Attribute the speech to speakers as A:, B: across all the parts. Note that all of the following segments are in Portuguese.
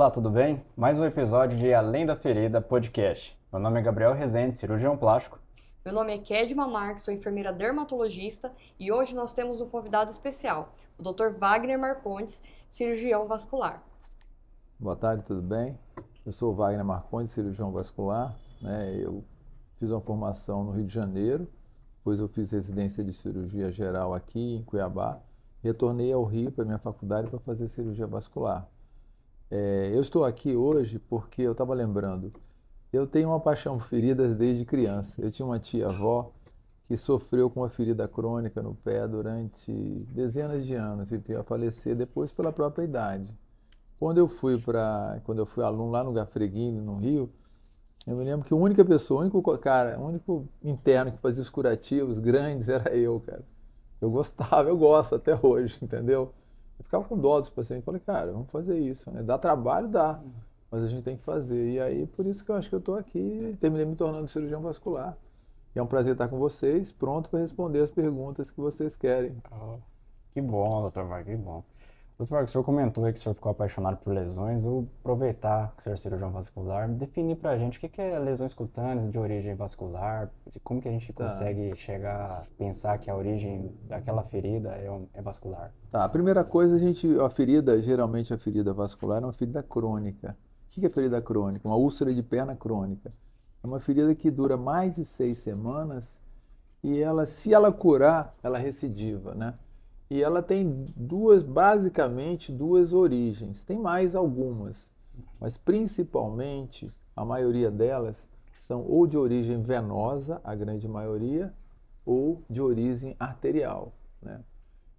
A: Olá, tudo bem? Mais um episódio de Além da Ferida podcast. Meu nome é Gabriel Rezende, cirurgião plástico.
B: Meu nome é Kedma Marques, sou enfermeira dermatologista e hoje nós temos um convidado especial, o Dr. Wagner Marcondes, cirurgião vascular.
C: Boa tarde, tudo bem? Eu sou o Wagner Marcondes, cirurgião vascular, né? Eu fiz uma formação no Rio de Janeiro, depois eu fiz residência de cirurgia geral aqui em Cuiabá, retornei ao Rio para minha faculdade para fazer cirurgia vascular. Eu estou aqui hoje porque eu estava lembrando, eu tenho uma paixão por feridas desde criança. Eu tinha uma tia-avó que sofreu com uma ferida crônica no pé durante dezenas de anos e veio a falecer depois pela própria idade. Quando eu fui aluno lá no Gafreguini, no Rio, eu me lembro que a única pessoa, o único interno que fazia os curativos grandes era eu, cara. Eu gosto até hoje, entendeu? Eu ficava com dó dos pacientes, falei, cara, vamos fazer isso, né? Dá trabalho, dá, mas a gente tem que fazer. E aí, por isso que eu acho que eu estou aqui, terminei me tornando cirurgião vascular. E é um prazer estar com vocês, pronto para responder as perguntas que vocês querem.
A: Que bom, Dr. Wagner, que bom. Dr. Wagner, o senhor comentou aí que o senhor ficou apaixonado por lesões. Eu aproveitar que o senhor é cirurgião vascular, definir pra gente o que é lesões cutâneas de origem vascular, como que a gente consegue chegar a pensar que a origem daquela ferida é vascular.
C: Tá, a primeira coisa, geralmente a ferida vascular é uma ferida crônica. O que é ferida crônica? Uma úlcera de perna crônica. É uma ferida que dura mais de 6 semanas e se ela curar, ela recidiva, né? E ela tem basicamente duas origens. Tem mais algumas, mas principalmente a maioria delas são ou de origem venosa, a grande maioria, ou de origem arterial, né?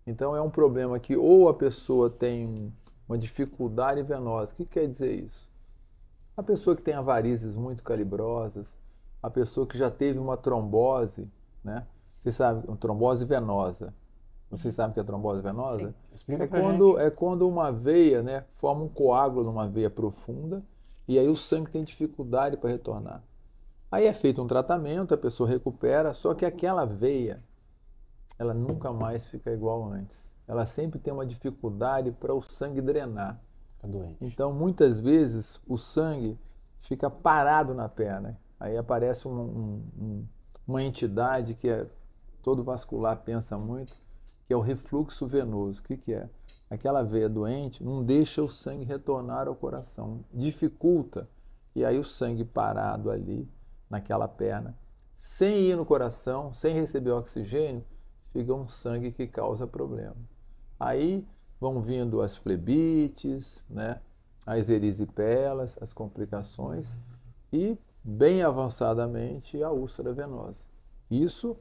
C: Então é um problema que ou a pessoa tem uma dificuldade venosa. O que quer dizer isso? A pessoa que tem varizes muito calibrosas, a pessoa que já teve uma trombose, né? Você sabe, uma trombose venosa. Vocês sabem o que é trombose venosa?
A: Sim. Explica
C: É quando uma veia, né, forma um coágulo numa veia profunda e aí o sangue tem dificuldade para retornar. Aí é feito um tratamento, a pessoa recupera, só que aquela veia, ela nunca mais fica igual antes. Ela sempre tem uma dificuldade para o sangue drenar.
A: Tá doente.
C: Então, muitas vezes, o sangue fica parado na perna. Aí aparece uma entidade que todo vascular pensa muito, que é o refluxo venoso. O que é? Aquela veia doente não deixa o sangue retornar ao coração, dificulta. E aí o sangue parado ali, naquela perna, sem ir no coração, sem receber oxigênio, fica um sangue que causa problema. Aí vão vindo as flebites, né? As erisipelas, as complicações e, bem avançadamente, a úlcera venosa. Isso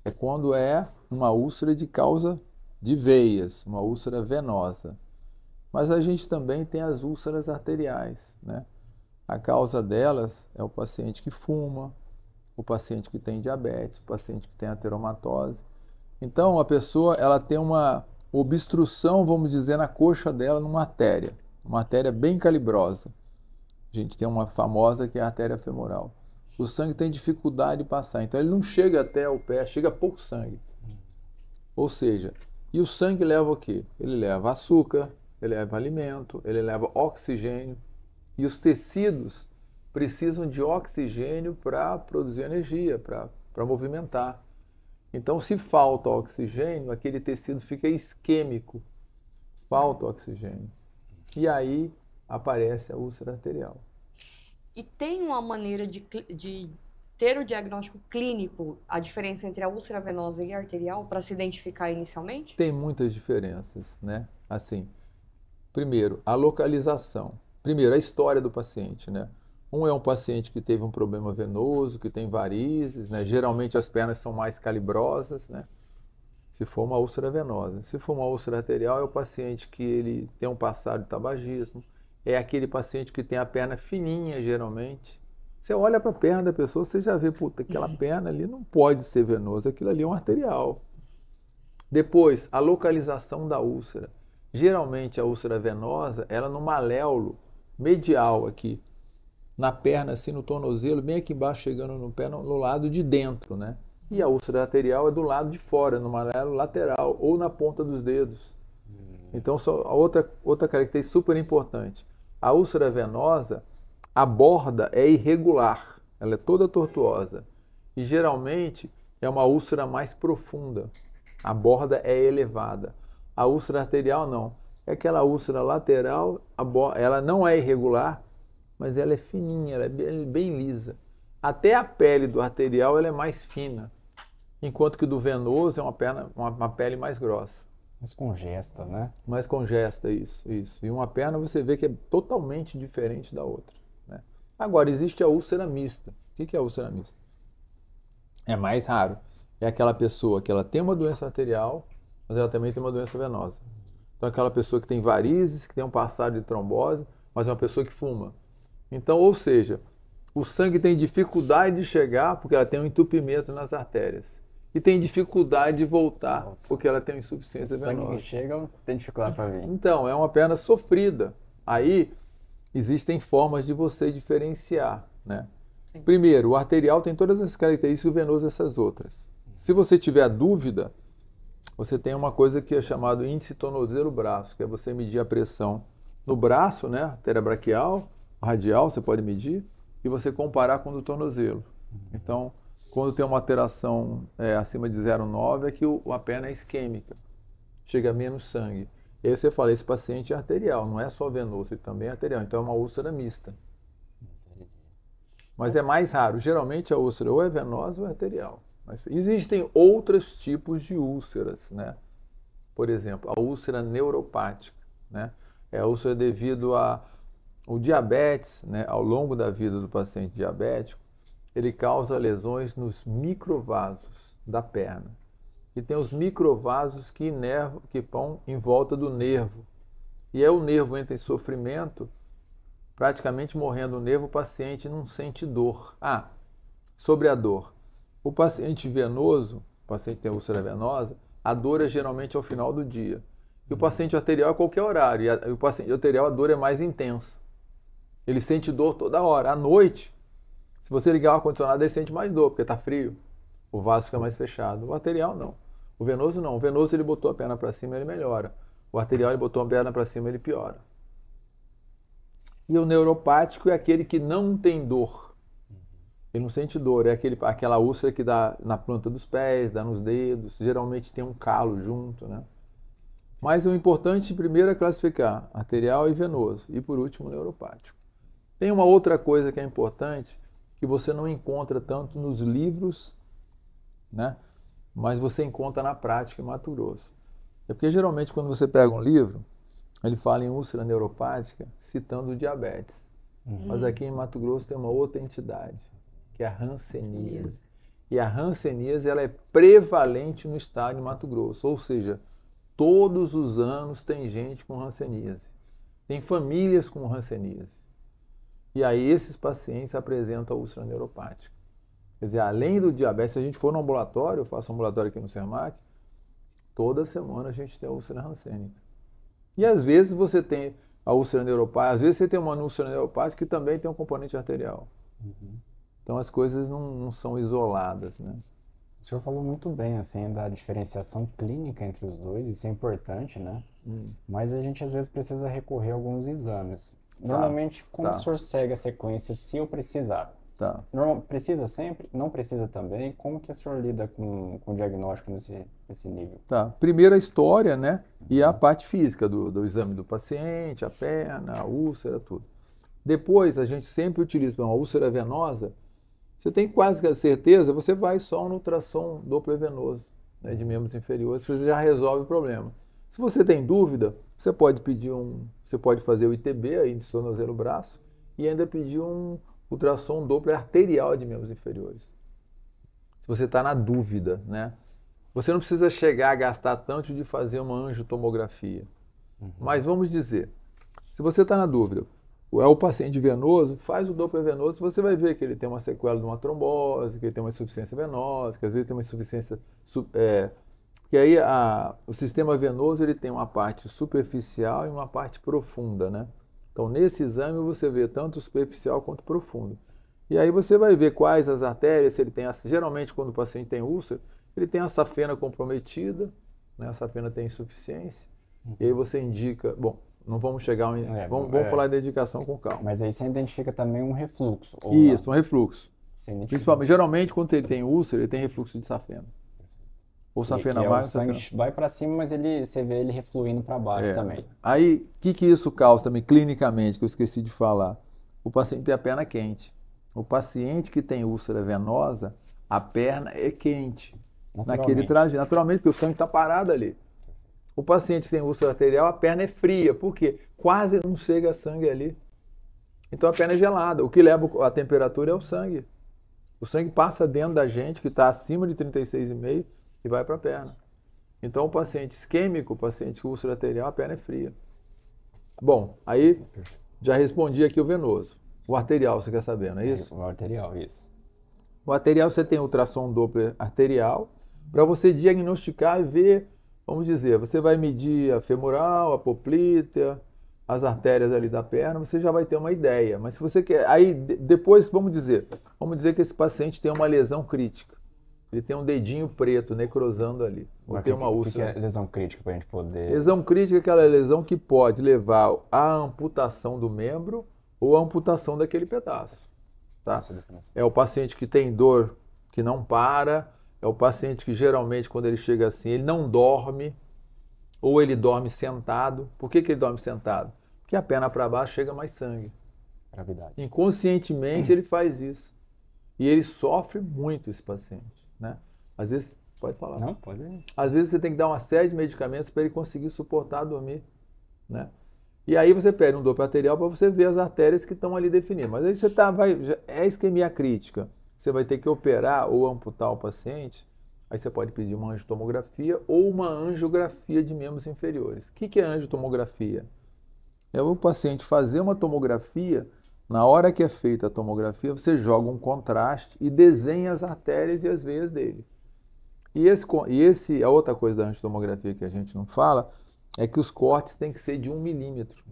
C: é quando é uma úlcera de causa de veias, uma úlcera venosa. Mas a gente também tem as úlceras arteriais, né? A causa delas é o paciente que fuma, o paciente que tem diabetes, o paciente que tem ateromatose. Então, a pessoa ela tem uma obstrução, vamos dizer, na coxa dela, numa artéria. Uma artéria bem calibrosa. A gente tem uma famosa que é a artéria femoral. O sangue tem dificuldade de passar, então ele não chega até o pé, chega pouco sangue. Ou seja, e o sangue leva o quê? Ele leva açúcar, ele leva alimento, ele leva oxigênio. E os tecidos precisam de oxigênio para produzir energia, para movimentar. Então, se falta oxigênio, aquele tecido fica isquêmico, falta oxigênio. E aí aparece a úlcera arterial.
B: E tem uma maneira de ter o diagnóstico clínico, a diferença entre a úlcera venosa e a arterial, para se identificar inicialmente?
C: Tem muitas diferenças, né? Assim, primeiro, a localização. Primeiro, a história do paciente, né? Um é um paciente que teve um problema venoso, que tem varizes, né? Geralmente as pernas são mais calibrosas, né? Se for uma úlcera venosa. Se for uma úlcera arterial, é o paciente que ele tem um passado de tabagismo. É aquele paciente que tem a perna fininha, geralmente. Você olha para a perna da pessoa, você já vê, puta, aquela perna ali não pode ser venosa, aquilo ali é um arterial. Depois, a localização da úlcera. Geralmente a úlcera venosa, ela no maléolo medial aqui, na perna, assim, no tornozelo, bem aqui embaixo, chegando no pé, no lado de dentro, né? E a úlcera arterial é do lado de fora, no maléolo lateral, ou na ponta dos dedos. Então, outra característica super importante. A úlcera venosa, a borda é irregular, ela é toda tortuosa. E geralmente é uma úlcera mais profunda. A borda é elevada. A úlcera arterial não. É aquela úlcera lateral, ela não é irregular, mas ela é fininha, ela é bem lisa. Até a pele do arterial ela é mais fina, enquanto que do venoso é uma pele mais grossa.
A: Mais congesta, né?
C: Mais congesta, isso. E uma perna você vê que é totalmente diferente da outra, né? Agora, existe a úlcera mista. O que é a úlcera mista? É mais raro. É aquela pessoa que ela tem uma doença arterial, mas ela também tem uma doença venosa. Então, aquela pessoa que tem varizes, que tem um passado de trombose, mas é uma pessoa que fuma. Então, ou seja, o sangue tem dificuldade de chegar porque ela tem um entupimento nas artérias. E tem dificuldade de voltar porque ela tem insuficiência venosa.
A: O sangue que chega tem dificuldade para vir.
C: Então, é uma perna sofrida. Aí, existem formas de você diferenciar, né? Sim. Primeiro, o arterial tem todas essas características e o venoso essas outras. Se você tiver dúvida, você tem uma coisa que é chamado índice tornozelo-braço, que é você medir a pressão no braço, né? Artéria braquial, radial, você pode medir, e você comparar com o do tornozelo. Então, quando tem uma alteração acima de 0,9, é que a perna é isquêmica, chega menos sangue. E aí você fala, esse paciente é arterial, não é só venoso, ele também é arterial, então é uma úlcera mista. Mas é mais raro, geralmente a úlcera ou é venosa ou é arterial. Mas existem outros tipos de úlceras, né? Por exemplo, a úlcera neuropática, né? É a úlcera devido ao diabetes, né? Ao longo da vida do paciente diabético, ele causa lesões nos microvasos da perna. E tem os microvasos que vão em volta do nervo. E aí o nervo entra em sofrimento, praticamente morrendo o nervo, o paciente não sente dor. Sobre a dor. O paciente venoso, o paciente que tem úlcera venosa, a dor é geralmente ao final do dia. E o paciente arterial é a qualquer horário. E o paciente arterial, a dor é mais intensa. Ele sente dor toda hora. À noite, se você ligar o ar-condicionado, ele sente mais dor, porque está frio. O vaso fica mais fechado. O arterial, não. O venoso, não. O venoso, ele botou a perna para cima, ele melhora. O arterial, ele botou a perna para cima, ele piora. E o neuropático é aquele que não tem dor. Ele não sente dor. É aquela úlcera que dá na planta dos pés, dá nos dedos. Geralmente tem um calo junto, né? Mas o importante, primeiro, é classificar arterial e venoso. E, por último, neuropático. Tem uma outra coisa que é importante, que você não encontra tanto nos livros, né? Mas você encontra na prática em Mato Grosso. É porque, geralmente, quando você pega um livro, ele fala em úlcera neuropática, citando o diabetes. Mas aqui em Mato Grosso tem uma outra entidade, que é a hanseníase. E a hanseníase, ela é prevalente no estado de Mato Grosso, ou seja, todos os anos tem gente com hanseníase. Tem famílias com hanseníase. E aí esses pacientes apresentam a úlcera neuropática. Quer dizer, além do diabetes, se a gente for no ambulatório, eu faço ambulatório aqui no Sermac, toda semana a gente tem a úlcera hansênica. E às vezes você tem a úlcera neuropática, às vezes você tem uma úlcera neuropática que também tem um componente arterial. Então as coisas não são isoladas, né?
A: O senhor falou muito bem, assim, da diferenciação clínica entre os dois, isso é importante, né? Mas a gente às vezes precisa recorrer a alguns exames. Normalmente, como o senhor segue a sequência se eu precisar? Precisa sempre? Não precisa também? Como que o senhor lida com o diagnóstico nesse nível?
C: Primeiro a história, né? E a parte física do exame do paciente, a perna, a úlcera, tudo. Depois, a gente sempre utiliza uma úlcera venosa. Você tem quase que a certeza, você vai só no ultrassom doppler venoso, né, de membros inferiores, você já resolve o problema. Se você tem dúvida, você pode fazer o ITB, aí de tornozelo-braço, e ainda pedir um ultrassom doppler arterial de membros inferiores. Se você está na dúvida, né? Você não precisa chegar a gastar tanto de fazer uma angiotomografia. Mas vamos dizer, se você está na dúvida, é o paciente venoso, faz o doppler venoso, você vai ver que ele tem uma sequela de uma trombose, que ele tem uma insuficiência venosa, que às vezes tem uma insuficiência... Porque aí o sistema venoso ele tem uma parte superficial e uma parte profunda, né? Então, nesse exame você vê tanto superficial quanto profundo. E aí você vai ver quais as artérias, se ele tem... Geralmente, quando o paciente tem úlcera, ele tem a safena comprometida, né? A safena tem insuficiência. E aí você indica... Bom, Não vamos chegar a vamos falar de indicação com calma.
A: Mas aí você identifica também um refluxo. Ou
C: Isso, um refluxo.
A: Principalmente,
C: geralmente, quando ele tem úlcera, ele tem refluxo de safena. Ou safena mais,
A: o sangue vai para cima, mas você vê ele refluindo para baixo também.
C: Aí, o que isso causa também clinicamente, que eu esqueci de falar? O paciente tem a perna quente. O paciente que tem úlcera venosa, a perna é quente. Naquele trajeto, naturalmente, porque o sangue está parado ali. O paciente que tem úlcera arterial, a perna é fria. Por quê? Quase não chega sangue ali. Então a perna é gelada. O que leva a temperatura é o sangue. O sangue passa dentro da gente, que está acima de 36,5, e vai para a perna. Então o paciente isquêmico, o paciente com úlcera arterial, a perna é fria. Bom, aí já respondi aqui o venoso. O arterial, você quer saber, não é isso?
A: O arterial, isso.
C: O arterial, você tem ultrassom Doppler arterial, para você diagnosticar e ver, vamos dizer, você vai medir a femoral, a poplítea, as artérias ali da perna, você já vai ter uma ideia. Mas se você quer, aí depois, vamos dizer que esse paciente tem uma lesão crítica. Ele tem um dedinho preto necrosando ali. Ou tem uma úlcera.
A: O que é lesão crítica para a gente poder...
C: Lesão crítica é aquela lesão que pode levar à amputação do membro ou à amputação daquele pedaço. Tá? É o paciente que tem dor que não para, é o paciente que geralmente quando ele chega assim, ele não dorme, ou ele dorme sentado. Por que ele dorme sentado? Porque a perna para baixo chega mais sangue.
A: Gravidade.
C: Inconscientemente ele faz isso. E ele sofre muito, esse paciente. Né? Às vezes, pode falar.
A: Não, pode ir.
C: Às vezes você tem que dar uma série de medicamentos para ele conseguir suportar dormir. Né? E aí você pede um Doppler arterial para você ver as artérias que estão ali definidas. Mas aí você é isquemia crítica. Você vai ter que operar ou amputar o paciente. Aí você pode pedir uma angiotomografia ou uma angiografia de membros inferiores. O que é angiotomografia? É o paciente fazer uma tomografia. Na hora que é feita a tomografia, você joga um contraste e desenha as artérias e as veias dele. A outra coisa da angiotomografia que a gente não fala é que os cortes têm que ser de 1 milímetro.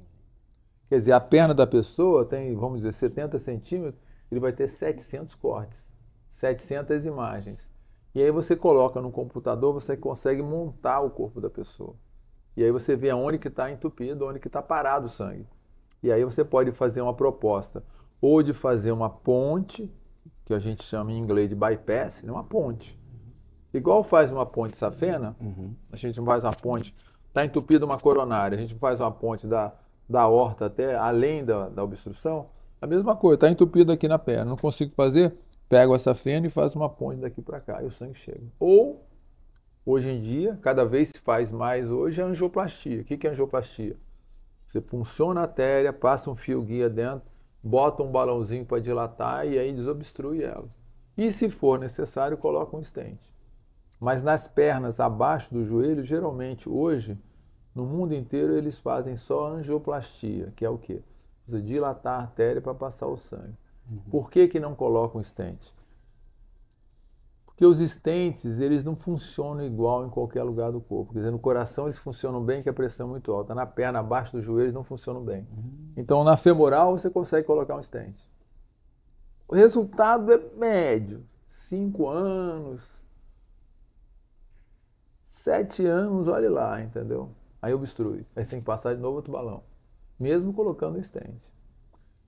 C: Quer dizer, a perna da pessoa tem, vamos dizer, 70 centímetros, ele vai ter 700 cortes, 700 imagens. E aí você coloca no computador, você consegue montar o corpo da pessoa. E aí você vê aonde que está entupido, onde que está parado o sangue. E aí você pode fazer uma proposta, ou de fazer uma ponte, que a gente chama em inglês de bypass, uma ponte. Igual faz uma ponte safena, a gente não faz uma ponte, está entupida uma coronária, a gente faz uma ponte da aorta até além da obstrução, a mesma coisa, está entupido aqui na perna, não consigo fazer, pego a safena e faço uma ponte daqui para cá e o sangue chega. Ou, hoje em dia, cada vez se faz mais hoje, a angioplastia. O que é angioplastia? Você punciona a artéria, passa um fio guia dentro, bota um balãozinho para dilatar e aí desobstrui ela. E se for necessário, coloca um stent. Mas nas pernas abaixo do joelho, geralmente hoje, no mundo inteiro, eles fazem só angioplastia, que é o quê? Você dilatar a artéria para passar o sangue. Por que não coloca um stent? Porque os stents, eles não funcionam igual em qualquer lugar do corpo. Quer dizer, no coração eles funcionam bem, que a pressão é muito alta. Na perna, abaixo do joelho, não funcionam bem. Então, na femoral, você consegue colocar um stent. O resultado é médio. 5 anos, 7 anos, olhe lá, entendeu? Aí obstrui. Aí você tem que passar de novo outro balão. Mesmo colocando o stent.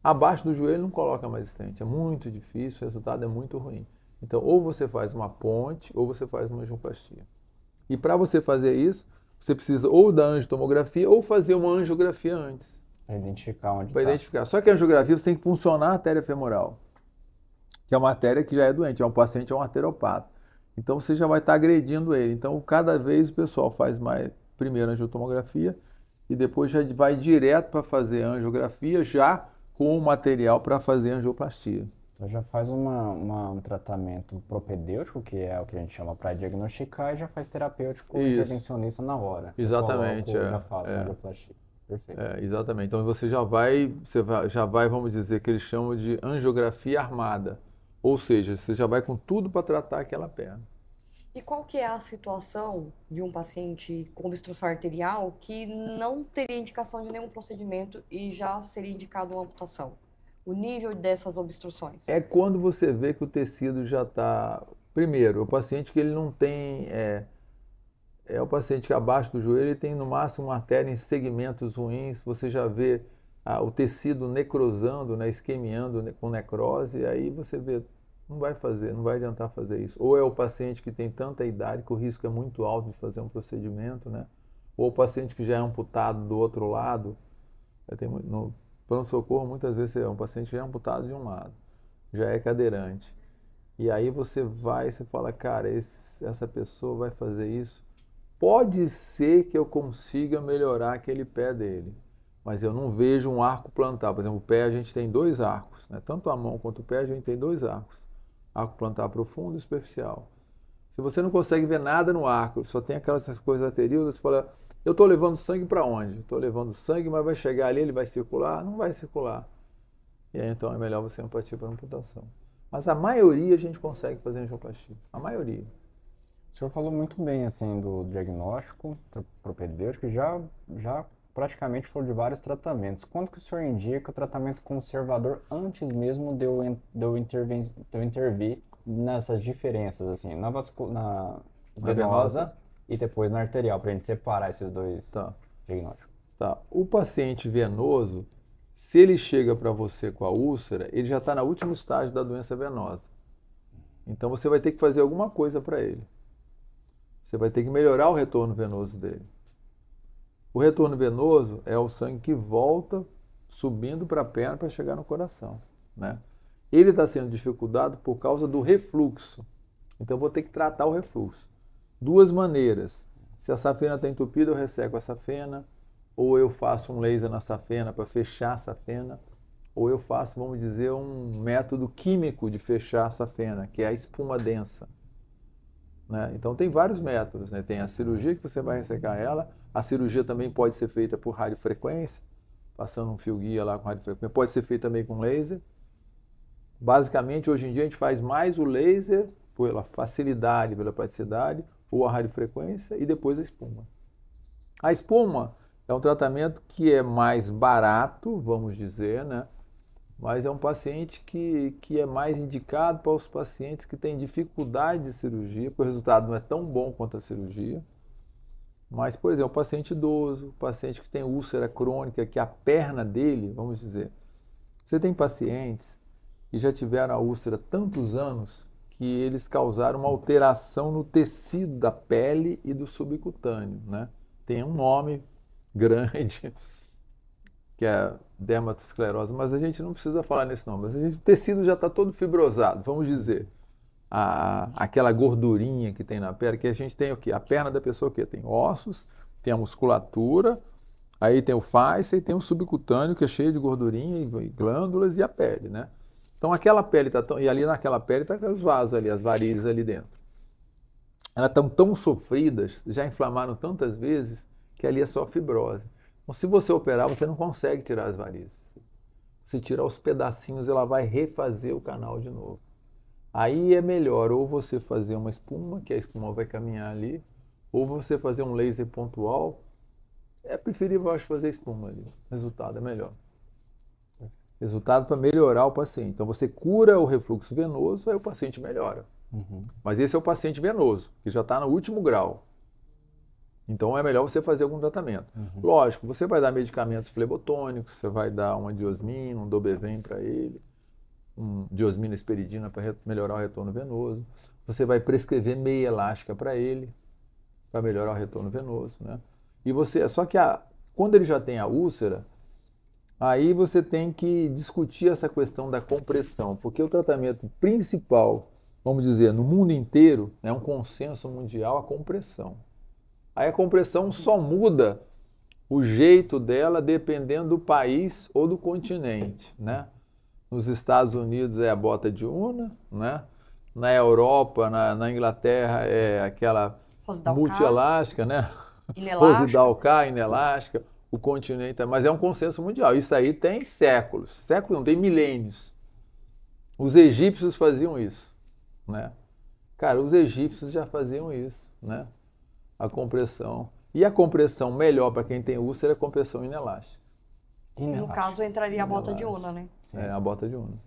C: Abaixo do joelho não coloca mais stent. É muito difícil, o resultado é muito ruim. Então, ou você faz uma ponte, ou você faz uma angioplastia. E para você fazer isso, você precisa ou da angiotomografia, ou fazer uma angiografia antes.
A: Para identificar onde está.
C: Para identificar. Só que a angiografia você tem que puncionar a artéria femoral, que é uma artéria que já é doente, é um paciente, é um arteriopata. Então, você já vai estar agredindo ele. Então, cada vez o pessoal faz mais, primeiro a angiotomografia, e depois já vai direto para fazer a angiografia, já com o material para fazer a angioplastia.
A: Então já faz um tratamento propedêutico, que é o que a gente chama para diagnosticar, e já faz terapêutico intervencionista na hora.
C: Exatamente.
A: Já faço angioplastia. Perfeito.
C: Exatamente. Então você já vai, vamos dizer, que eles chamam de angiografia armada. Ou seja, você já vai com tudo para tratar aquela perna.
B: E qual que é a situação de um paciente com obstrução arterial que não teria indicação de nenhum procedimento e já seria indicado uma amputação? O nível dessas obstruções?
C: É quando você vê que o tecido já está... Primeiro, o paciente que ele não tem é o paciente que abaixo do joelho ele tem no máximo uma artéria em segmentos ruins, você já vê o tecido necrosando, né, isquemiando com necrose, e aí você vê, não vai adiantar fazer isso. Ou é o paciente que tem tanta idade que o risco é muito alto de fazer um procedimento, né? Ou o paciente que já é amputado do outro lado. No pronto-socorro, muitas vezes é um paciente que já é amputado de um lado, já é cadeirante. E aí você fala, cara, essa pessoa vai fazer isso. Pode ser que eu consiga melhorar aquele pé dele, mas eu não vejo um arco plantar. Por exemplo, o pé a gente tem 2 arcos, né? Tanto a mão quanto o pé a gente tem 2 arcos. Arco plantar profundo e superficial. Se você não consegue ver nada no arco, só tem aquelas coisas arteriosas, você fala, eu estou levando sangue para onde? Estou levando sangue, mas vai chegar ali, ele vai circular? Não vai circular. E aí então é melhor você partir para amputação. Mas a maioria a gente consegue fazer angioplastia. A maioria.
A: O senhor falou muito bem, assim, do diagnóstico propedêutico, já praticamente falou de vários tratamentos. Quando que o senhor indica o tratamento conservador antes mesmo de eu intervir nessas diferenças, assim, na venosa e depois na arterial, para a gente separar esses dois diagnósticos?
C: Tá. O paciente venoso, se ele chega para você com a úlcera, ele já está no último estágio da doença venosa. Então você vai ter que fazer alguma coisa para ele. Você vai ter que melhorar o retorno venoso dele. O retorno venoso é o sangue que volta subindo para a perna para chegar no coração, né? Ele está sendo dificultado por causa do refluxo. Então eu vou ter que tratar o refluxo. 2 maneiras. Se a safena está entupida, eu resseco a safena, ou eu faço um laser na safena para fechar a safena, ou eu faço, vamos dizer, um método químico de fechar a safena, que é a espuma densa. Né? Então tem vários métodos, né? Tem a cirurgia que você vai ressecar ela, a cirurgia também pode ser feita por radiofrequência, passando um fio guia lá com radiofrequência, pode ser feita também com laser. Basicamente, hoje em dia a gente faz mais o laser pela facilidade, pela praticidade, ou a radiofrequência e depois a espuma. A espuma é um tratamento que é mais barato, vamos dizer, né? Mas é um paciente que é mais indicado para os pacientes que têm dificuldade de cirurgia, porque o resultado não é tão bom quanto a cirurgia. Mas, por exemplo, o paciente idoso, o paciente que tem úlcera crônica, que a perna dele, vamos dizer, você tem pacientes que já tiveram a úlcera tantos anos que eles causaram uma alteração no tecido da pele e do subcutâneo, né? Tem um nome grande, que é dermatosclerose, mas a gente não precisa falar nesse nome. Mas o tecido já está todo fibrosado, vamos dizer. Aquela gordurinha que tem na perna, que a gente tem o quê? A perna da pessoa o quê? Tem ossos, tem a musculatura, aí tem o fascia e tem o subcutâneo, que é cheio de gordurinha e glândulas e a pele, né? Então aquela pele está tão... E ali naquela pele está os vasos ali, as varizes ali dentro. Elas estão tão sofridas, já inflamaram tantas vezes, que ali é só fibrose. Então, se você operar, você não consegue tirar as varizes. Se tirar os pedacinhos, ela vai refazer o canal de novo. Aí é melhor ou você fazer uma espuma, que a espuma vai caminhar ali, ou você fazer um laser pontual. É preferível, eu acho, fazer espuma ali. O resultado é melhor. Resultado para melhorar o paciente. Então você cura o refluxo venoso, aí o paciente melhora. Mas esse é o paciente venoso, que já está no último grau. Então é melhor você fazer algum tratamento. Lógico, você vai dar medicamentos flebotônicos, você vai dar uma diosmina, um Dobevem para ele, um diosmina esperidina para melhorar o retorno venoso. Você vai prescrever meia elástica para ele, para melhorar o retorno venoso, né? E só que quando ele já tem a úlcera, aí você tem que discutir essa questão da compressão, porque o tratamento principal, vamos dizer, no mundo inteiro, é um consenso mundial, a compressão. Aí a compressão só muda o jeito dela dependendo do país ou do continente, né? Nos Estados Unidos é a bota de Una, né? Na Europa, na Inglaterra é aquela multielástica, né? Rosidal-K, inelástica. O continente, mas é um consenso mundial. Isso aí tem séculos. Séculos não, tem milênios. Os egípcios faziam isso, né? Cara, os egípcios já faziam isso, né? A compressão. E a compressão melhor para quem tem úlcera é a compressão inelástica.
B: No caso, entraria a bota de Una, né?
C: É, a bota de Una.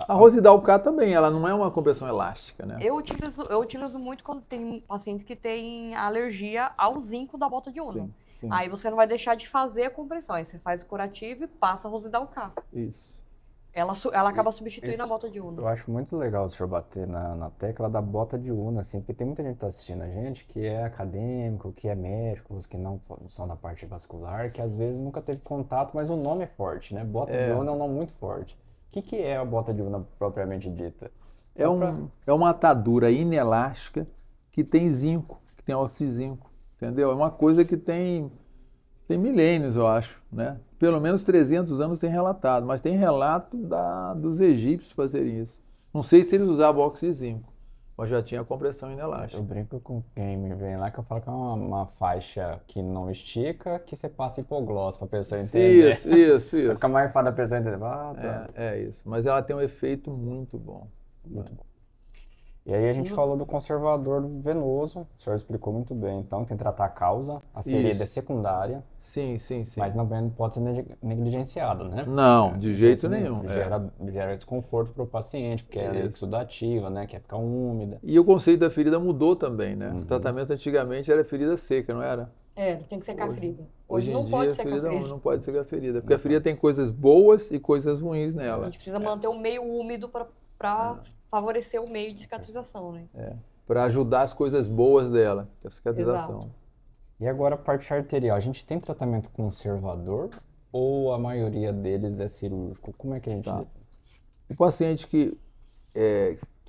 C: A Rosidal K também, ela não é uma compressão elástica, né?
B: Eu utilizo muito quando tem pacientes que têm alergia ao zinco da bota de Una.
C: Sim, sim.
B: Aí você não vai deixar de fazer a compressão. Aí você faz o curativo e passa a Rosidal K.
C: Isso.
B: Ela acaba substituindo
A: Isso.
B: a bota de Una.
A: Eu acho muito legal o senhor bater na tecla da bota de Una, assim, porque tem muita gente que tá assistindo a gente que é acadêmico, que é médico, que não são da parte vascular, que às vezes nunca teve contato, mas o nome é forte, né? Bota de Una é um nome muito forte. O que é a bota de Una propriamente dita?
C: É uma atadura inelástica que tem zinco, que tem oxizinco, entendeu? É uma coisa que tem milênios, eu acho, né? Pelo menos 300 anos tem relatado, mas tem relato dos egípcios fazerem isso. Não sei se eles usavam óxido de zinco, mas já tinha compressão inelástica.
A: Eu brinco com quem me vem lá que eu falo que é uma faixa que não estica, que você passa hipoglós pra pessoa entender.
C: Isso.
A: Fica mais fácil da pessoa entender. Ah, tá.
C: É isso. Mas ela tem um efeito muito bom.
A: Muito bom. E aí a gente falou do conservador venoso, o senhor explicou muito bem. Então tem que tratar a causa, a ferida é secundária,
C: Sim.
A: mas não pode ser negligenciado, né?
C: Não, de jeito nenhum.
A: Gera desconforto para o paciente, porque ela é exudativa, né? Quer ficar úmida.
C: E o conceito da ferida mudou também, né? O tratamento antigamente era ferida seca, não era?
B: Tem que secar a ferida.
C: Hoje
B: não
C: em
B: pode
C: dia,
B: secar a
C: ferida
B: ferida.
C: não pode secar a ferida, porque a ferida tem coisas boas e coisas ruins nela.
B: A gente precisa manter o meio úmido para favorecer o meio de cicatrização, né?
C: Para ajudar as coisas boas dela, que é a cicatrização.
B: Exato.
A: E agora a parte arterial, a gente tem tratamento conservador ou a maioria deles é cirúrgico? Como é que a gente...
C: O paciente que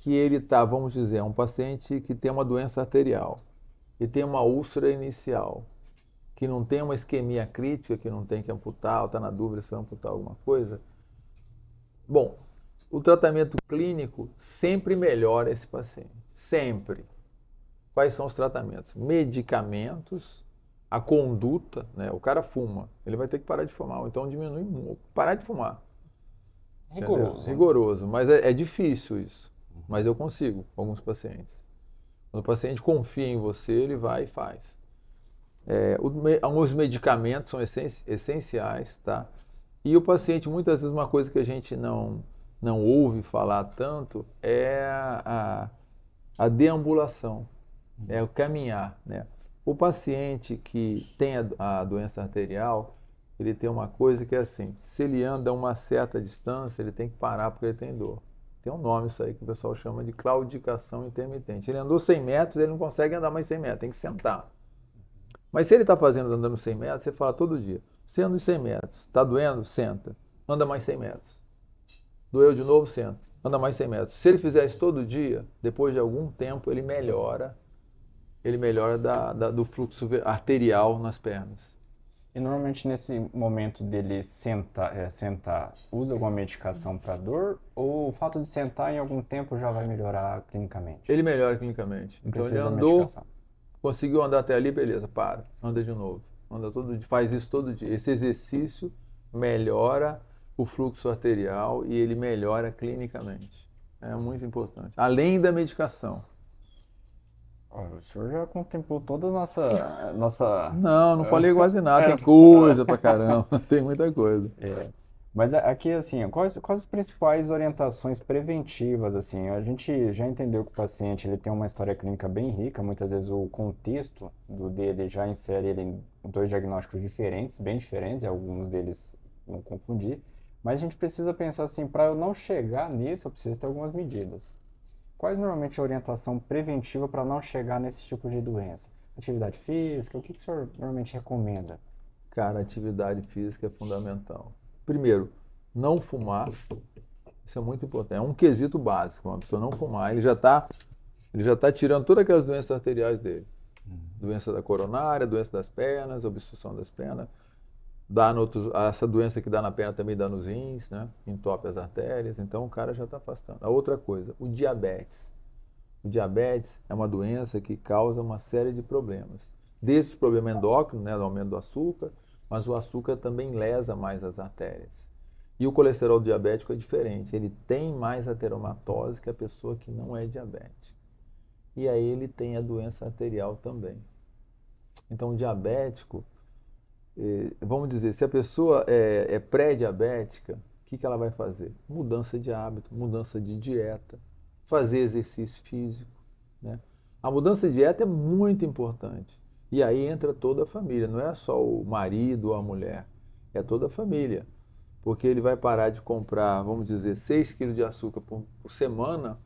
C: ele está, vamos dizer, é um paciente que tem uma doença arterial e tem uma úlcera inicial, que não tem uma isquemia crítica, que não tem que amputar, ou está na dúvida se vai amputar alguma coisa. Bom, o tratamento clínico sempre melhora esse paciente, sempre. Quais são os tratamentos? Medicamentos, a conduta, né? O cara fuma, ele vai ter que parar de fumar, ou então diminuir, parar de fumar.
A: Rigoroso.
C: Rigoroso, mas é difícil isso, mas eu consigo com alguns pacientes. Quando o paciente confia em você, ele vai e faz. Alguns medicamentos são essenciais, tá? E o paciente, muitas vezes, uma coisa que a gente não ouve falar tanto é a deambulação, é o caminhar, né? O paciente que tem a doença arterial, ele tem uma coisa que é assim, se ele anda uma certa distância, ele tem que parar porque ele tem dor. Tem um nome isso aí que o pessoal chama de claudicação intermitente. Ele andou 100 metros, ele não consegue andar mais 100 metros, tem que sentar. Mas se ele está andando 100 metros, você fala todo dia, você anda os 100 metros, está doendo? Senta, anda mais 100 metros. Doeu de novo? Senta, anda mais 100 metros. Se ele fizer isso todo dia, depois de algum tempo ele melhora do fluxo arterial nas pernas.
A: E normalmente nesse momento dele sentar, usa alguma medicação para dor ou o fato de sentar em algum tempo já vai melhorar clinicamente?
C: Ele melhora clinicamente. Então ele andou, conseguiu andar até ali, beleza, para, anda de novo. Anda todo dia, faz isso todo dia. Esse exercício melhora o fluxo arterial e ele melhora clinicamente. É muito importante. Além da medicação.
A: O senhor já contemplou toda a nossa...
C: Não falei quase nada. Tem coisa pra caramba. Tem muita coisa.
A: Mas aqui, assim, quais as principais orientações preventivas, assim? A gente já entendeu que o paciente ele tem uma história clínica bem rica, muitas vezes o contexto dele já insere ele em 2 diagnósticos diferentes, bem diferentes, e alguns deles vão confundir. Mas a gente precisa pensar assim, para eu não chegar nisso, eu preciso ter algumas medidas. Quais normalmente a orientação preventiva para não chegar nesse tipo de doença? Atividade física, o que o senhor normalmente recomenda?
C: Cara, atividade física é fundamental. Primeiro, não fumar, isso é muito importante. É um quesito básico, uma pessoa não fumar, ele já tá tirando todas aquelas doenças arteriais dele. Doença da coronária, doença das pernas, obstrução das pernas. Essa doença que dá na perna também dá nos rins, né? Entope as artérias, então o cara já está afastando. A outra coisa, o diabetes. O diabetes é uma doença que causa uma série de problemas. Desde os problemas endócrinos, né, do aumento do açúcar, mas o açúcar também lesa mais as artérias. E o colesterol diabético é diferente, ele tem mais ateromatose que a pessoa que não é diabética. E aí ele tem a doença arterial também. Então o diabético, vamos dizer, se a pessoa é pré-diabética, que ela vai fazer? Mudança de hábito, mudança de dieta, fazer exercício físico, né? A mudança de dieta é muito importante. E aí entra toda a família, não é só o marido ou a mulher, é toda a família. Porque ele vai parar de comprar, vamos dizer, 6 quilos de açúcar por semana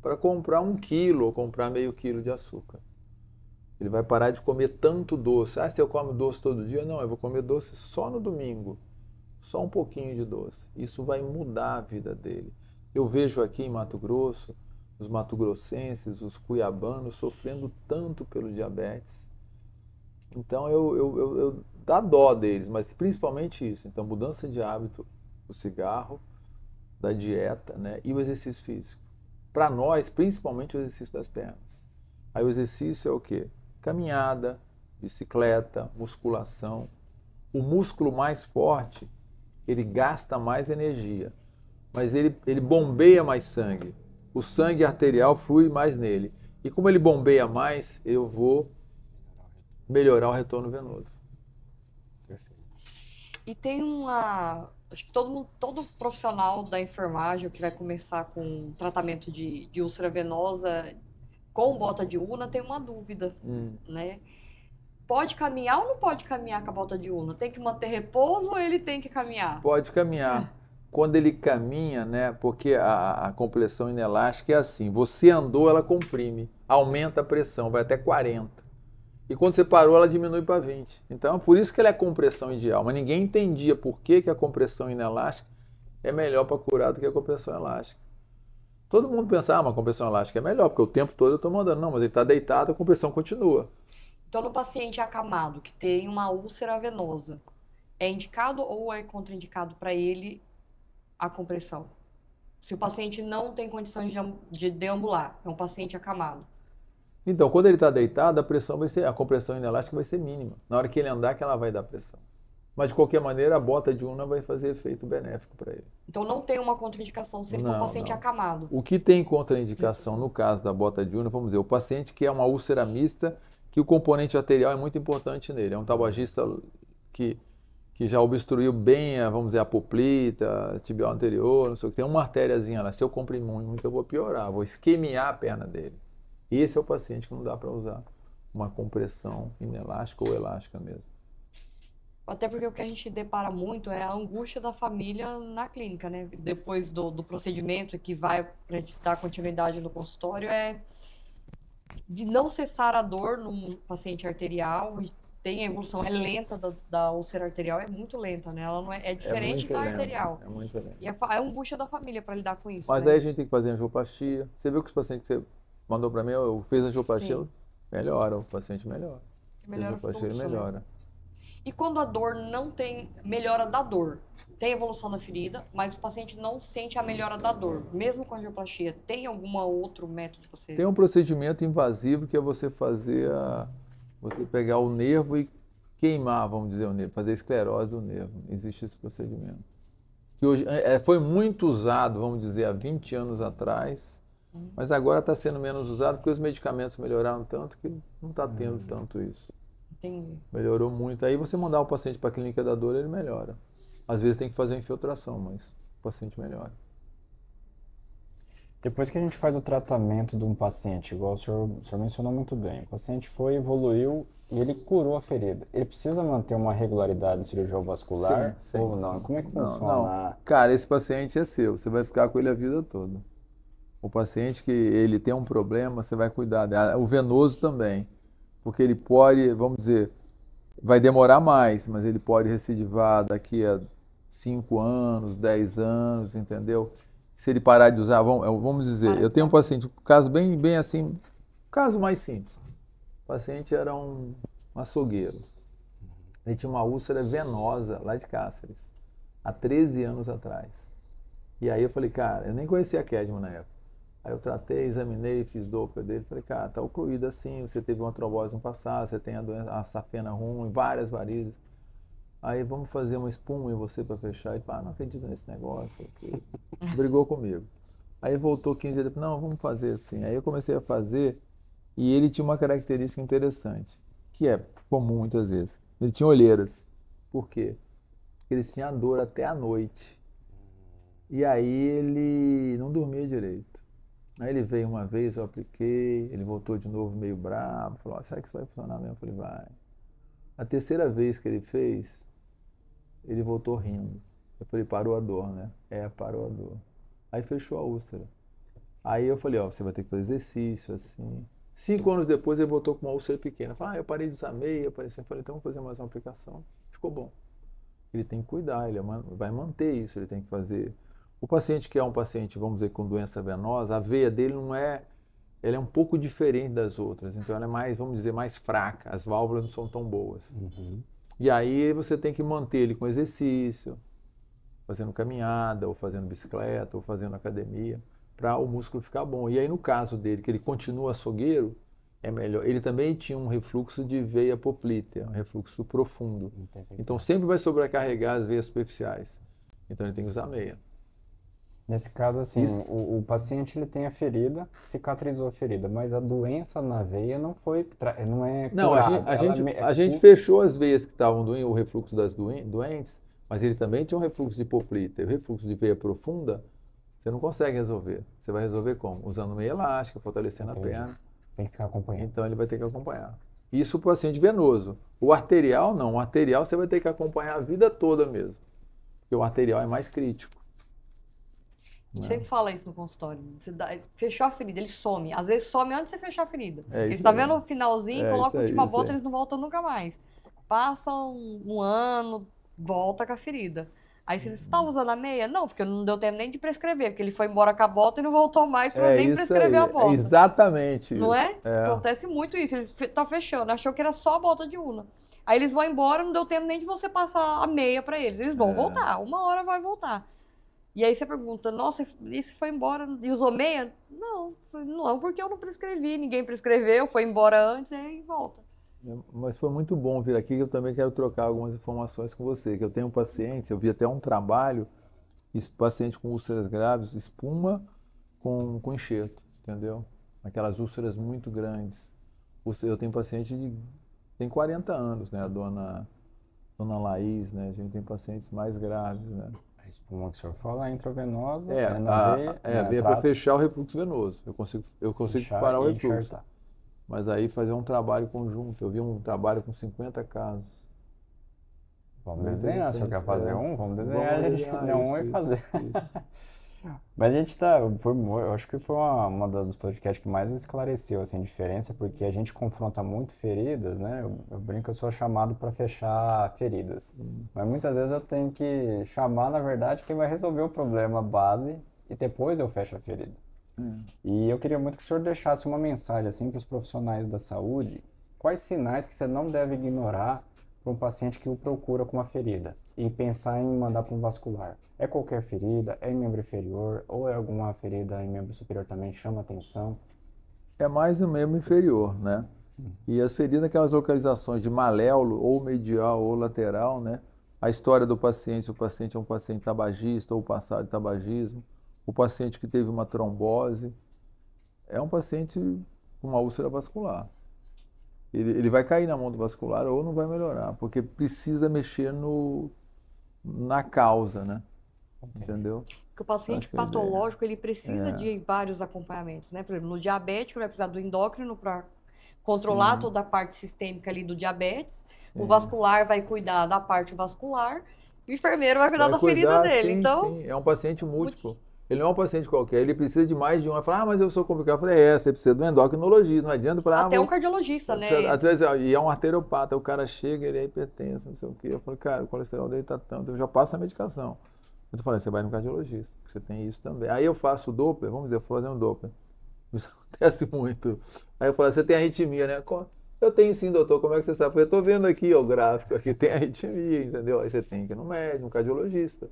C: para comprar 1 quilo ou comprar meio quilo de açúcar. Ele vai parar de comer tanto doce. Ah, se eu como doce todo dia? Não, eu vou comer doce só no domingo. Só um pouquinho de doce. Isso vai mudar a vida dele. Eu vejo aqui em Mato Grosso, os mato-grossenses, os cuiabanos sofrendo tanto pelo diabetes. Então eu dá dó deles, mas principalmente isso. Então, mudança de hábito, o cigarro, da dieta, né, e o exercício físico. Para nós, principalmente o exercício das pernas. Aí o exercício é o quê? Caminhada, bicicleta, musculação. O músculo mais forte, ele gasta mais energia, mas ele bombeia mais sangue. O sangue arterial flui mais nele. E como ele bombeia mais, eu vou melhorar o retorno venoso.
B: E tem acho que todo profissional da enfermagem que vai começar com tratamento de úlcera venosa com bota de urna tem uma dúvida, né? Pode caminhar ou não pode caminhar com a bota de urna? Tem que manter repouso ou ele tem que caminhar?
C: Pode caminhar. Quando ele caminha, né? Porque a compressão inelástica é assim: você andou, ela comprime, aumenta a pressão, vai até 40. E quando você parou, ela diminui para 20. Então, é por isso que ela é a compressão ideal. Mas ninguém entendia por que a compressão inelástica é melhor para curar do que a compressão elástica. Todo mundo pensa, mas a compressão elástica é melhor, porque o tempo todo eu estou mandando. Não, mas ele está deitado, a compressão continua.
B: Então, no paciente acamado que tem uma úlcera venosa, é indicado ou é contraindicado para ele a compressão? Se o paciente não tem condições de deambular, é um paciente acamado.
C: Então, quando ele está deitado, a compressão inelástica vai ser mínima. Na hora que ele andar, que ela vai dar pressão. Mas, de qualquer maneira, a bota de urna vai fazer efeito benéfico para ele.
B: Então, não tem uma contraindicação se ele for um paciente acamado.
C: O que tem contraindicação no caso da bota de urna, vamos dizer, o paciente que é uma úlcera mista, que o componente arterial é muito importante nele. É um tabagista que já obstruiu bem, vamos dizer, a poplita, tibial anterior, não sei o que. Tem uma artériazinha lá. Se eu comprimir muito, eu vou piorar, vou isquemiar a perna dele. Esse é o paciente que não dá para usar uma compressão inelástica ou elástica mesmo.
B: Até porque o que a gente depara muito é a angústia da família na clínica, né? Depois do procedimento que vai para a gente dar continuidade no consultório, é de não cessar a dor num paciente arterial. E tem a evolução, é lenta da úlcera arterial, é muito lenta, né? Ela não é diferente da arterial.
C: É muito lenta.
B: E a angústia da família para lidar com isso.
C: Mas
B: né?
C: aí a gente tem que fazer angioplastia. Você viu que os pacientes que você mandou para mim, eu fiz angioplastia, melhora, o paciente melhora.
B: Melhora
C: angioplastia, ele melhora.
B: Né? E quando a dor não tem melhora da dor, tem evolução da ferida, mas o paciente não sente a melhora da dor, mesmo com a angioplastia, tem algum outro método para você?
C: Tem um procedimento invasivo que é você você pegar o nervo e queimar, vamos dizer, o nervo, fazer esclerose do nervo. Existe esse procedimento. Que hoje foi muito usado, vamos dizer, há 20 anos atrás, mas agora está sendo menos usado porque os medicamentos melhoraram tanto que não está tendo tanto isso.
B: Entendi.
C: Melhorou muito. Aí você mandar o paciente para a clínica da dor, ele melhora. Às vezes tem que fazer a infiltração, mas o paciente melhora.
A: Depois que a gente faz o tratamento de um paciente, igual o senhor mencionou muito bem, o paciente foi, evoluiu e ele curou a ferida. Ele precisa manter uma regularidade no cirurgião vascular ou não? Como é que funciona?
C: Não. Cara, esse paciente é seu, você vai ficar com ele a vida toda. O paciente que ele tem um problema, você vai cuidar dele. O venoso também, porque ele pode, vamos dizer, vai demorar mais, mas ele pode recidivar daqui a 5 anos, 10 anos, entendeu? Se ele parar de usar, vamos dizer, eu tenho um paciente, um caso bem assim, caso mais simples. O paciente era um açougueiro. Ele tinha uma úlcera venosa lá de Cáceres, há 13 anos atrás. E aí eu falei, cara, eu nem conhecia a Kedma na época. Aí eu tratei, examinei, fiz Doppler dele, falei, cara, tá ocluído assim, você teve uma trombose no passado, você tem a safena ruim, várias varizes. Aí vamos fazer uma espuma em você para fechar. Ele falou, não acredito nesse negócio. Brigou comigo. Aí voltou 15 dias depois, não, vamos fazer assim. Aí eu comecei a fazer e ele tinha uma característica interessante, que é comum muitas vezes. Ele tinha olheiras. Por quê? Porque ele tinha dor até à noite. E aí ele não dormia direito. Aí ele veio uma vez, eu apliquei, ele voltou de novo meio bravo, falou, "Ó, será que isso vai funcionar mesmo?" Eu falei, vai. A terceira vez que ele fez, ele voltou rindo. Eu falei, parou a dor, né? Parou a dor. Aí fechou a úlcera. Aí eu falei, ó, você vai ter que fazer exercício, assim. 5 anos depois ele voltou com uma úlcera pequena. Eu falei, eu parei de usar meia, eu parei assim. Eu falei, então vamos fazer mais uma aplicação. Ficou bom. Ele tem que cuidar, ele vai manter isso, ele tem que fazer. O paciente que é um paciente, vamos dizer, com doença venosa, a veia dele não é, ela é um pouco diferente das outras, então ela é mais, vamos dizer, mais fraca, as válvulas não são tão boas. E aí você tem que manter ele com exercício, fazendo caminhada, ou fazendo bicicleta, ou fazendo academia, para o músculo ficar bom. E aí no caso dele, que ele continua açougueiro, é melhor. Ele também tinha um refluxo de veia poplítea, um refluxo profundo. Então sempre vai sobrecarregar as veias superficiais. Então ele tem que usar meia.
A: Nesse caso, assim, o paciente ele tem a ferida, cicatrizou a ferida, mas a doença na veia não foi, não é curada.
C: Não, a gente fechou as veias que estavam doendo, o refluxo das doentes, mas ele também tinha um refluxo de hipoplítea. O refluxo de veia profunda, você não consegue resolver. Você vai resolver como? Usando meia elástica, fortalecendo a perna.
A: Tem que ficar acompanhando.
C: Então ele vai ter que acompanhar. Isso para o paciente venoso. O arterial não. O arterial você vai ter que acompanhar a vida toda mesmo. Porque o arterial é mais crítico.
B: A gente sempre fala isso no consultório. Fechou a ferida, ele some. Às vezes some antes de você fechar a ferida. Ele está vendo o finalzinho, coloca a última volta, eles não voltam nunca mais. Passam um ano, volta com a ferida. Aí você está usando a meia? Não, porque não deu tempo nem de prescrever, porque ele foi embora com a bota e não voltou mais para nem prescrever a bota.
C: Exatamente isso.
B: Não é? Acontece muito isso. Eles estão fechando, achou que era só a bota de una. Aí eles vão embora, não deu tempo nem de você passar a meia para eles. Eles vão voltar, uma hora vai voltar. E aí você pergunta, nossa, e se foi embora e usou meia? Não, porque eu não prescrevi, ninguém prescreveu, foi embora antes e aí volta.
C: Mas foi muito bom vir aqui, que eu também quero trocar algumas informações com você, que eu tenho pacientes, eu vi até um trabalho, paciente com úlceras graves, espuma com enxerto, entendeu? Aquelas úlceras muito grandes. Eu tenho paciente tem 40 anos, né? A dona Laís, né? A gente tem pacientes mais graves, né?
A: A espuma que o senhor fala é intravenosa,
C: a veia para fechar o refluxo venoso. Eu consigo parar o refluxo.
A: Enxertar.
C: Mas aí fazer um trabalho conjunto. Eu vi um trabalho com 50 casos.
A: Vamos desenhar, se eu quer fazer um, vamos desenhar, a gente vai fazer.
C: Isso.
A: Mas a gente eu acho que foi uma dos podcasts que mais esclareceu assim, a diferença, porque a gente confronta muito feridas, né? Eu brinco que eu sou chamado para fechar feridas. Mas muitas vezes eu tenho que chamar, na verdade, quem vai resolver o problema base e depois eu fecho a ferida. E eu queria muito que o senhor deixasse uma mensagem assim para os profissionais da saúde, quais sinais que você não deve ignorar para um paciente que o procura com uma ferida e pensar em mandar para um vascular. É qualquer ferida, é em membro inferior ou é alguma ferida em membro superior também chama atenção?
C: É mais o membro inferior, né? E as feridas, aquelas localizações de maléolo, ou medial ou lateral, né? A história do paciente, se o paciente é um paciente tabagista ou passado de tabagismo, o paciente que teve uma trombose, é um paciente com uma úlcera vascular. Ele vai cair na mão do vascular ou não vai melhorar, porque precisa mexer na causa, né? Entendeu?
B: Porque o paciente patológico, ele precisa de vários acompanhamentos, né? Por exemplo, no diabético, ele vai precisar do endócrino para controlar toda a parte sistêmica ali do diabetes. Sim. O vascular vai cuidar da parte vascular. O enfermeiro vai cuidar da ferida dele.
C: Sim,
B: então,
C: sim. É um paciente múltiplo. Ele não é um paciente qualquer, ele precisa de mais de um. Ele fala, mas eu sou complicado. Eu falei, você precisa de um endocrinologista, não adianta para...
B: Até um cardiologista, né?
C: Às vezes, e é um arteriopata, o cara chega, ele é hipertenso, não sei o quê. Eu falei, cara, o colesterol dele tá tanto, eu já passo a medicação. Mas eu falei, você vai no cardiologista, você tem isso também. Aí eu faço o Doppler, vamos dizer, eu vou fazer um Doppler. Isso acontece muito. Aí eu falo, você tem arritmia, né? Eu tenho sim, doutor, como é que você sabe? Eu falei, eu tô vendo aqui, o gráfico, aqui tem arritmia, entendeu? Aí você tem que ir no médico, no cardiologista.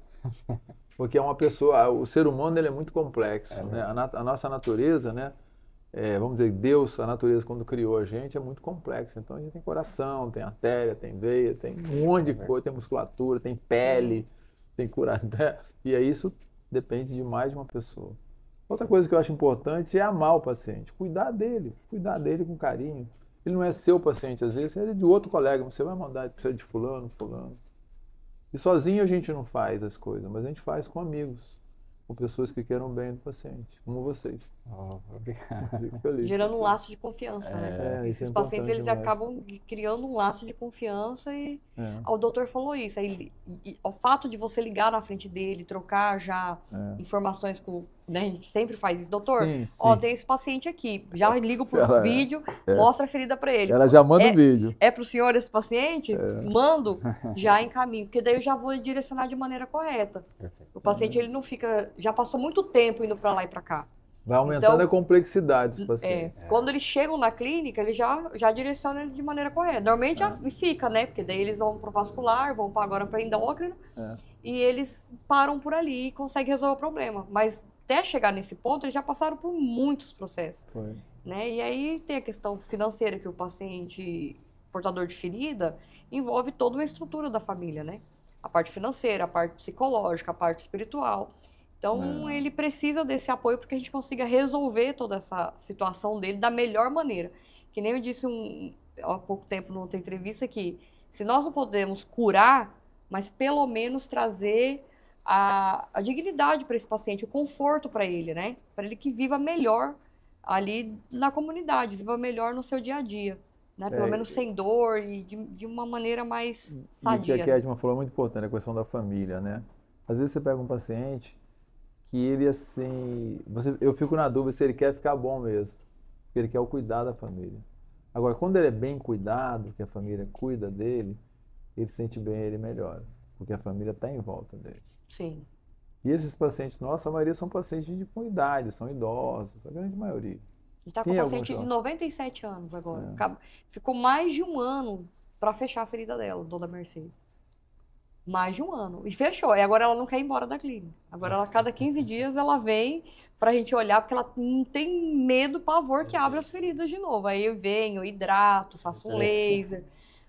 C: Porque é uma pessoa, o ser humano ele é muito complexo, né? A nossa natureza, né? Vamos dizer, Deus, a natureza quando criou a gente é muito complexa. Então a gente tem coração, tem artéria, tem veia, tem um monte de coisa, tem musculatura, tem pele, tem cura, né? E aí isso depende de mais de uma pessoa. Outra coisa que eu acho importante é amar o paciente, cuidar dele com carinho. Ele não é seu paciente, às vezes é de outro colega, você vai mandar, precisa de fulano. E sozinho a gente não faz as coisas, mas a gente faz com amigos. com pessoas que queiram o bem do paciente, como vocês.
A: Oh, obrigado.
C: Fico feliz.
B: Gerando um laço de confiança, né?
C: isso é
B: Esses pacientes,
C: importante
B: eles
C: demais.
B: acabam criando um laço de confiança e
C: É,
B: o doutor falou isso. Aí, o fato de você ligar na frente dele, trocar já informações com, né? A gente sempre faz isso. Doutor,
C: sim,
B: ó,
C: sim.
B: tem esse paciente aqui. Já ligo por
C: Ela-
B: vídeo, mostra a ferida para ele.
C: Ela já manda o vídeo.
B: É pro senhor esse paciente? Mando, já encaminho, porque daí eu já vou direcionar de maneira correta.
A: Perfeito.
B: O paciente, ele não fica, já passou muito tempo indo para lá e para cá.
C: Vai aumentando
B: Então,
C: a complexidade dos pacientes.
B: Quando eles chegam na clínica, ele já direciona ele de maneira correta. Normalmente já fica, né? Porque daí eles vão pro vascular, vão agora para endócrino, e eles param por ali e conseguem resolver o problema. Mas até chegar nesse ponto, eles já passaram por muitos processos.
C: Foi.
B: Né? E aí tem a questão financeira, que o paciente portador de ferida envolve toda uma estrutura da família, né? A parte financeira, a parte psicológica, a parte espiritual. Então, ele precisa desse apoio para que a gente consiga resolver toda essa situação dele da melhor maneira. Que nem eu disse há pouco tempo numa outra entrevista, que se nós não podemos curar, mas pelo menos trazer a dignidade para esse paciente, o conforto para ele, né? Para ele que viva melhor ali na comunidade, viva melhor no seu dia a dia. Né? Pelo menos sem dor e de uma maneira mais sadia.
C: E o que a Kedma falou é muito importante, a questão da família, né? Às vezes você pega um paciente que ele, assim, eu fico na dúvida se ele quer ficar bom mesmo, porque ele quer o cuidado da família. Agora, quando ele é bem cuidado, que a família cuida dele, ele se sente bem, ele melhora, porque a família está em volta dele.
B: Sim.
C: E esses pacientes, nossa, a maioria são pacientes com idade, são idosos, a grande maioria.
B: A gente está com um paciente de 97 anos agora. Ficou mais de um ano para fechar a ferida dela, dona Mercedes. Mais de um ano. E fechou. E agora ela não quer ir embora da clínica. Agora, ela, cada 15 dias, ela vem pra gente olhar, porque ela não tem medo, pavor que abra as feridas de novo. Aí eu venho, hidrato, faço um laser,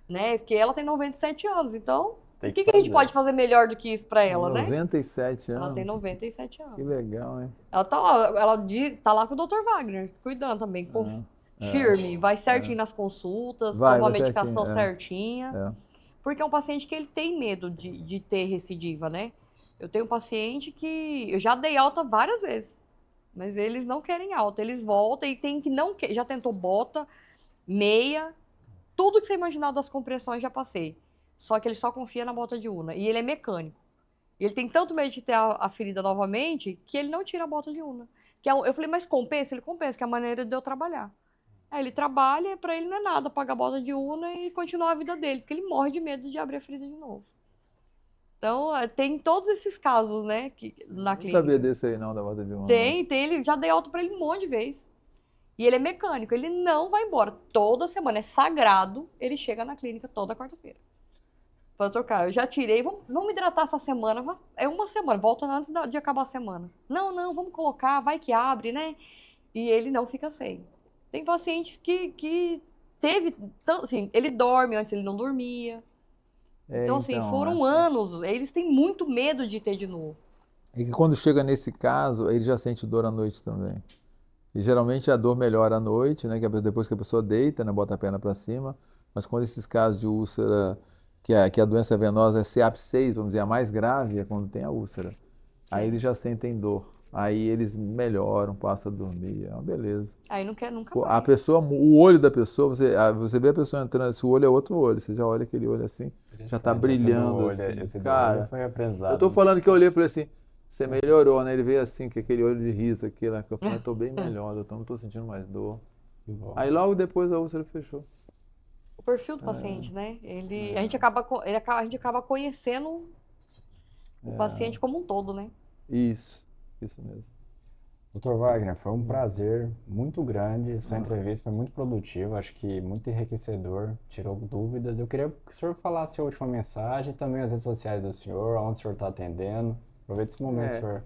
B: né? Porque ela tem 97 anos. Então, o que a gente pode fazer melhor do que isso pra ela,
C: 97
B: né?
C: anos.
B: Ela tem 97 anos.
C: Que legal, hein?
B: Ela tá lá com o Dr. Wagner, cuidando também. Firme, vai certinho nas consultas, toma a medicação certinha. Porque é um paciente que ele tem medo de ter recidiva, né? Eu tenho um paciente que eu já dei alta várias vezes, mas eles não querem alta. Eles voltam e tem que não... Já tentou bota, meia, tudo que você imaginar das compressões já passei. Só que ele só confia na bota de Una. E ele é mecânico. E ele tem tanto medo de ter a ferida novamente que ele não tira a bota de Una. Eu falei, mas compensa? Ele compensa, que é a maneira de eu trabalhar. Aí ele trabalha, pra ele não é nada pagar a bota de Una e continuar a vida dele, porque ele morre de medo de abrir a ferida de novo. Então, tem todos esses casos, né, na clínica.
C: Não sabia desse aí não, da bota de Una.
B: Tem, ele já dei alta pra ele um monte de vezes. E ele é mecânico, ele não vai embora. Toda semana, é sagrado, ele chega na clínica toda quarta-feira. Pra trocar, eu já tirei, vamos me hidratar essa semana, é uma semana, volta antes de acabar a semana. Não, vamos colocar, vai que abre, né? E ele não fica sem. Tem paciente que teve, assim, ele dorme, antes ele não dormia. Então, assim, foram anos, eles têm muito medo de ter de novo.
C: E que quando chega nesse caso, ele já sente dor à noite também. E geralmente a dor melhora à noite, né, depois que a pessoa deita, né, bota a perna para cima, mas quando esses casos de úlcera, que a doença venosa é CAP6, vamos dizer, a mais grave, é quando tem a úlcera. Sim. Aí eles já sentem dor. Aí eles melhoram, passam a dormir, é uma beleza.
B: Aí não quer nunca mais.
C: A pessoa, o olho da pessoa, você vê a pessoa entrando, esse olho é outro olho, você já olha aquele olho assim, já está brilhando assim.
A: Esse
C: cara,
A: foi aprendizado.
C: Eu tô falando que eu olhei e falei assim, você melhorou, né? Ele veio assim, com aquele olho de riso aqui, lá, que eu falei, eu tô bem melhor, eu não tô sentindo mais dor. Aí logo depois a úlcera fechou.
B: O perfil do paciente, né? A gente acaba conhecendo o paciente como um todo, né?
C: Isso mesmo.
A: Dr. Wagner, foi um prazer muito grande, sua entrevista foi muito produtiva, acho que muito enriquecedor, tirou dúvidas. Eu queria que o senhor falasse a última mensagem, também as redes sociais do senhor, onde o senhor está atendendo. Aproveita esse momento, senhor.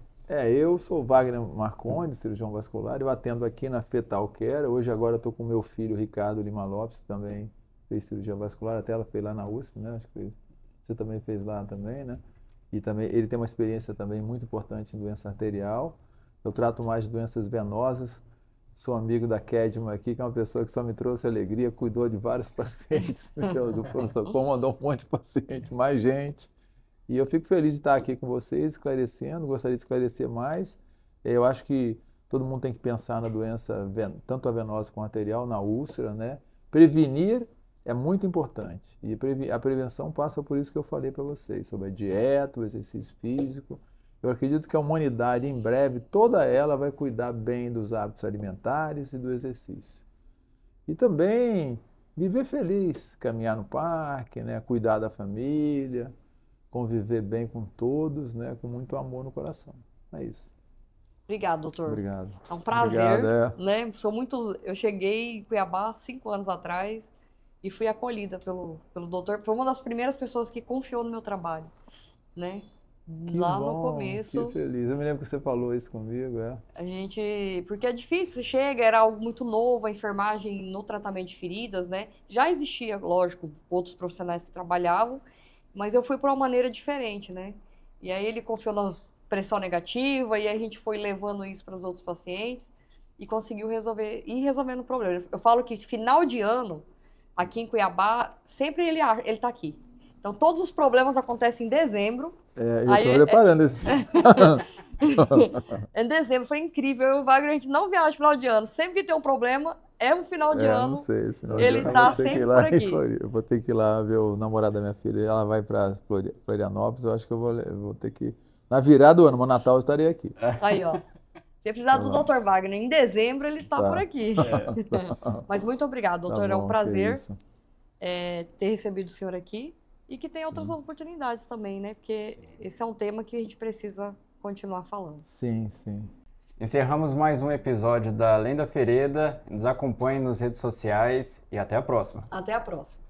C: Eu sou Wagner Marcondes, cirurgião vascular, eu atendo aqui na Fetal Care. Hoje agora estou com meu filho Ricardo Lima Lopes, também fez cirurgia vascular, até ela fez lá na USP, né? Acho que você também fez lá também, né? E também ele tem uma experiência também muito importante em doença arterial. Eu trato mais de doenças venosas. Sou amigo da Kedma aqui, que é uma pessoa que só me trouxe alegria, cuidou de vários pacientes. O professor comandou um monte de pacientes, mais gente. E eu fico feliz de estar aqui com vocês, esclarecendo, gostaria de esclarecer mais. Eu acho que todo mundo tem que pensar na doença, tanto a venosa quanto a arterial, na úlcera, né? Prevenir é muito importante. E a prevenção passa por isso que eu falei para vocês, sobre a dieta, o exercício físico. Eu acredito que a humanidade, em breve, toda ela vai cuidar bem dos hábitos alimentares e do exercício. E também viver feliz, caminhar no parque, né? Cuidar da família, conviver bem com todos, né? Com muito amor no coração. É isso.
B: Obrigado, doutor.
C: Obrigado.
B: É um prazer,
C: Obrigado,
B: né? Eu cheguei em Cuiabá 5 anos atrás e fui acolhida pelo doutor. Foi uma das primeiras pessoas que confiou no meu trabalho, né?
C: Que
B: Lá
C: bom,
B: no começo,
C: que feliz. Eu me lembro que você falou isso comigo,
B: porque é difícil, chega, era algo muito novo, a enfermagem no tratamento de feridas, né? Já existia, lógico, outros profissionais que trabalhavam, mas eu fui por uma maneira diferente, né? E aí ele confiou nas pressão negativa, e aí a gente foi levando isso para os outros pacientes e conseguiu ir resolvendo o problema. Eu falo que final de ano, aqui em Cuiabá, sempre ele tá aqui. Então todos os problemas acontecem em dezembro.
C: Eu estou preparando esse.
B: Em dezembro, foi incrível. Eu e o Wagner, a gente não viaja no final de ano. Sempre que tem um problema, é um final de ano.
C: Não sei, final
B: ele
C: de ano
B: tá
C: eu vou ter que
B: sempre
C: ir lá
B: por aqui.
C: Eu vou ter que ir lá ver o namorado da minha filha. Ela vai para Florianópolis. Eu acho que eu vou ter que. Na virada do ano, no Natal, eu estarei aqui.
B: Aí, ó. Se precisar do Dr. Wagner em dezembro, ele tá por aqui. Mas muito obrigado, doutor. É um prazer ter recebido o senhor aqui. E que tenha outras oportunidades também, né? Porque esse é um tema que a gente precisa continuar falando.
C: Sim, sim.
A: Encerramos mais um episódio da Além da Ferida. Nos acompanhe nas redes sociais e até a próxima.
B: Até a próxima.